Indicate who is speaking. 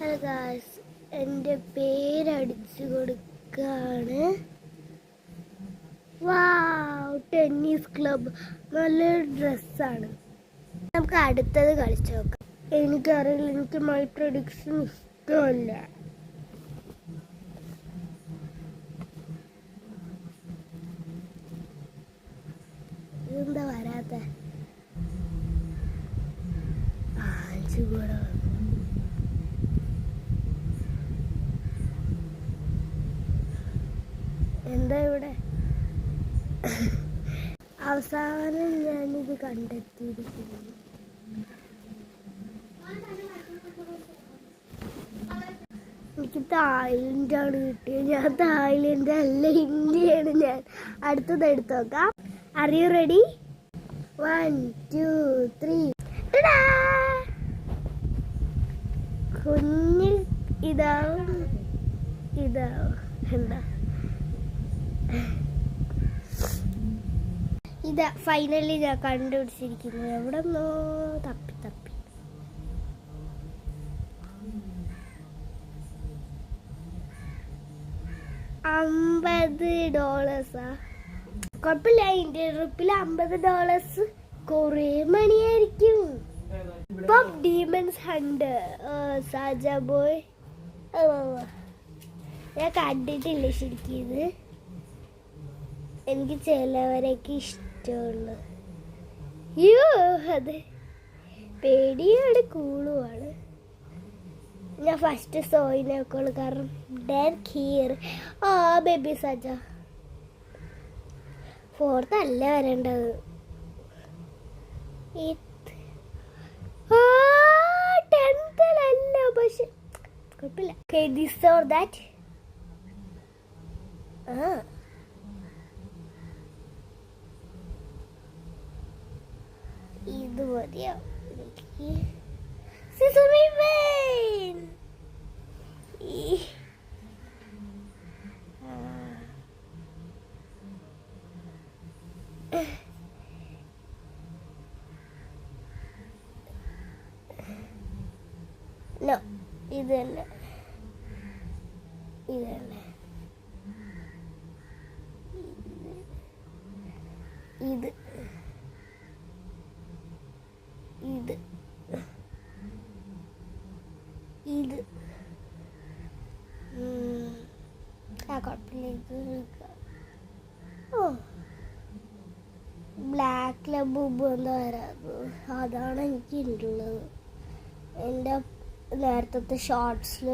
Speaker 1: Hello guys, എൻ്റെ പേരടിച്ചു കൊടുക്കുകയാണ്. വാവ്, tennis club, നല്ലൊരു ഡ്രസ്സാണ്. നമുക്ക് അടുത്തത് കളിച്ചു നോക്കാം. എനിക്കറിയില്ല, എനിക്ക് മൈ പ്രഡിക്ഷൻ ഇഷ്ടമല്ല. ഇതെന്താ വരാത്ത? കൂടെ എന്താ ഇവിടെ? അവസാനം ഞാനിത് കണ്ടെത്തിയിരിക്കുന്നു. എനിക്ക് തായ്ലൻഡാണ് കിട്ടിയത്. ഞാൻ തായ്ലൻഡ് അല്ല, ഇന്ത്യയാണ്. ഞാൻ അടുത്തത് എടുത്തു നോക്കാം. Are you ready? 1 2 3. കുഞ്ഞിൽ ഇതാവും എന്താ ഇതാ ഫൈനലി ഞാൻ കണ്ടുപിടിച്ചിരിക്കുന്നത്. എവിടെ നിന്നോ തപ്പി $50. കുഴപ്പമില്ല, ഇന്ത്യൻ റുപ്പിൽ $50 കുറേ മണിയായിരിക്കും. ഇപ്പം ഡീമൺസ് ഹണ്ട്, സാജ ബോയ് ഞാൻ കണ്ടിട്ടില്ല ശരിക്കും. ഇത് എനിക്ക് ചിലവരൊക്കെ ഇഷ്ടമുള്ളു. അത് പേടിയാണ്, കൂളുമാണ്. ഞാൻ ഫസ്റ്റ് സോയിനൊക്കെയുള്ളു, കാരണം ഡാർക്ക് ഹിയർ. ബേബി സജ 4th അല്ല വരേണ്ടത്. 10th അല്ല, പക്ഷെ കുഴപ്പമില്ല. this or that. ഇത് മതിയോ? Sesame Vein. No, ഇതല്ല. ഇത് ബ്ലാക്ക് ലബൂബ് എന്താ വരാത്? അതാണ് എനിക്ക് ഉള്ളത്. എൻ്റെ നേരത്തെ ഷോർട്സിൽ